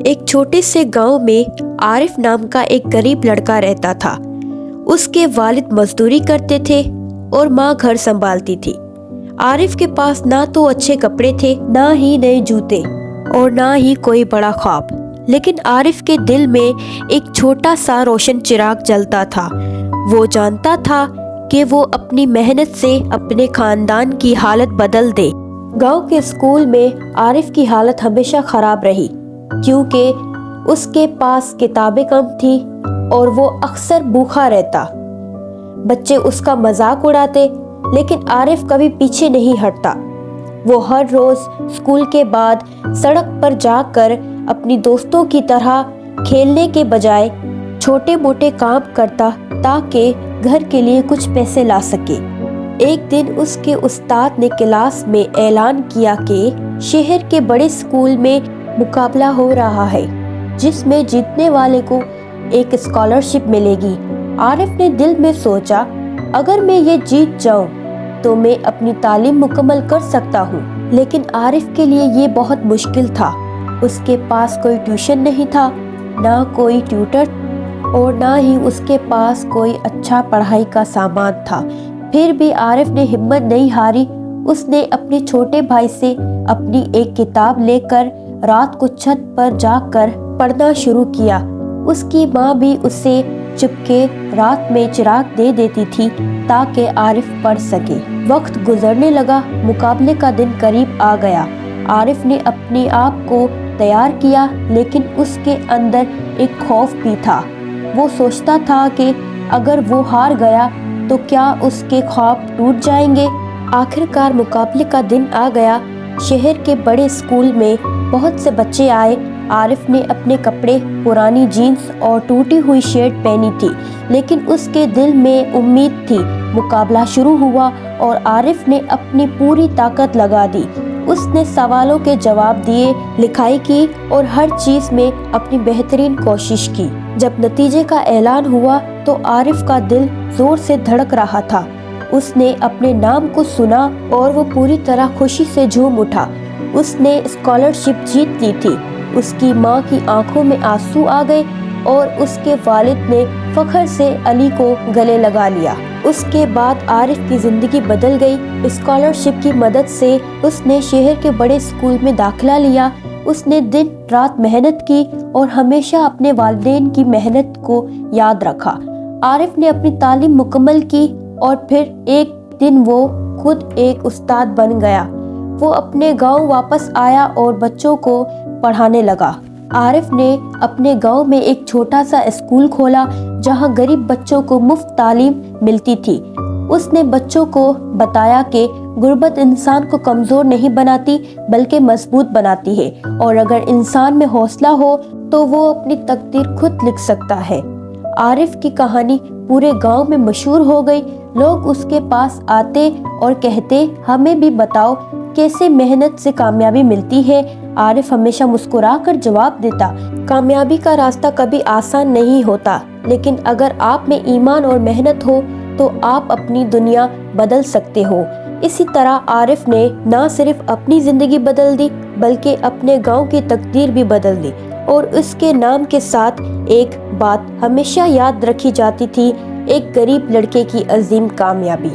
ایک چھوٹے سے گاؤں میں عارف نام کا ایک غریب لڑکا رہتا تھا۔ اس کے والد مزدوری کرتے تھے اور ماں گھر سنبھالتی تھی۔ عارف کے پاس نہ تو اچھے کپڑے تھے، نہ ہی نئے جوتے اور نہ ہی کوئی بڑا خواب، لیکن عارف کے دل میں ایک چھوٹا سا روشن چراغ جلتا تھا۔ وہ جانتا تھا کہ وہ اپنی محنت سے اپنے خاندان کی حالت بدل دے۔ گاؤں کے اسکول میں عارف کی حالت ہمیشہ خراب رہی، کیونکہ اس کے پاس کتابیں کم تھیں اور وہ اکثر بھوکا رہتا۔ بچے اس کا مذاق اڑاتے، لیکن عارف کبھی پیچھے نہیں ہٹتا۔ وہ ہر روز اسکول کے بعد سڑک پر جا کر اپنی دوستوں کی طرح کھیلنے کے بجائے چھوٹے موٹے کام کرتا تاکہ گھر کے لیے کچھ پیسے لا سکے۔ ایک دن اس کے استاد نے کلاس میں اعلان کیا کہ شہر کے بڑے اسکول میں مقابلہ ہو رہا ہے، جس میں جیتنے والے کو ایک اسکالرشپ ملے گی۔ عارف نے دل میں سوچا، اگر میں یہ جیت جاؤں تو میں اپنی تعلیم مکمل کر سکتا ہوں، لیکن عارف کے لیے یہ بہت مشکل تھا۔ اس کے پاس کوئی ٹیوشن نہیں تھا، نہ کوئی ٹیوٹر اور نہ ہی اس کے پاس کوئی اچھا پڑھائی کا سامان تھا۔ پھر بھی عارف نے ہمت نہیں ہاری۔ اس نے اپنے چھوٹے بھائی سے اپنی ایک کتاب لے کر رات کو چھت پر جا کر پڑھنا شروع کیا۔ اس کی ماں بھی اسے چپکے رات میں چراغ دے دیتی تھی تاکہ عارف پڑھ سکے۔ وقت گزرنے لگا، مقابلے کا دن قریب آ گیا۔ عارف نے اپنے آپ کو تیار کیا، لیکن اس کے اندر ایک خوف بھی تھا۔ وہ سوچتا تھا کہ اگر وہ ہار گیا تو کیا اس کے خواب ٹوٹ جائیں گے۔ آخرکار مقابلے کا دن آ گیا۔ شہر کے بڑے اسکول میں بہت سے بچے آئے۔ عارف نے اپنے کپڑے، پرانی جینس اور ٹوٹی ہوئی شرٹ پہنی تھی، لیکن اس کے دل میں امید تھی۔ مقابلہ شروع ہوا اور عارف نے اپنی پوری طاقت لگا دی۔ اس نے سوالوں کے جواب دیے، لکھائی کی اور ہر چیز میں اپنی بہترین کوشش کی۔ جب نتیجے کا اعلان ہوا تو عارف کا دل زور سے دھڑک رہا تھا۔ اس نے اپنے نام کو سنا اور وہ پوری طرح خوشی سے جھوم اٹھا۔ اس نے اسکالرشپ جیت لی تھی۔ اس کی ماں کی آنکھوں میں آنسو آ گئے اور اس کے والد نے فخر سے علی کو گلے لگا لیا۔ اس کے بعد عارف کی زندگی بدل گئی۔ اسکالرشپ کی مدد سے اس نے شہر کے بڑے اسکول میں داخلہ لیا۔ اس نے دن رات محنت کی اور ہمیشہ اپنے والدین کی محنت کو یاد رکھا۔ عارف نے اپنی تعلیم مکمل کی اور پھر ایک دن وہ خود ایک استاد بن گیا۔ وہ اپنے گاؤں واپس آیا اور بچوں کو پڑھانے لگا۔ عارف نے اپنے گاؤں میں ایک چھوٹا سا اسکول کھولا جہاں غریب بچوں کو مفت تعلیم ملتی تھی۔ اس نے بچوں کو بتایا کہ غربت انسان کو کمزور نہیں بناتی بلکہ مضبوط بناتی ہے، اور اگر انسان میں حوصلہ ہو تو وہ اپنی تقدیر خود لکھ سکتا ہے۔ عارف کی کہانی پورے گاؤں میں مشہور ہو گئی۔ لوگ اس کے پاس آتے اور کہتے، ہمیں بھی بتاؤ کیسے محنت سے کامیابی ملتی ہے۔ عارف ہمیشہ مسکرا کر جواب دیتا، کامیابی کا راستہ کبھی آسان نہیں ہوتا، لیکن اگر آپ میں ایمان اور محنت ہو تو آپ اپنی دنیا بدل سکتے ہو۔ اسی طرح عارف نے نہ صرف اپنی زندگی بدل دی بلکہ اپنے گاؤں کی تقدیر بھی بدل دی، اور اس کے نام کے ساتھ ایک بات ہمیشہ یاد رکھی جاتی تھی، ایک غریب لڑکے کی عظیم کامیابی۔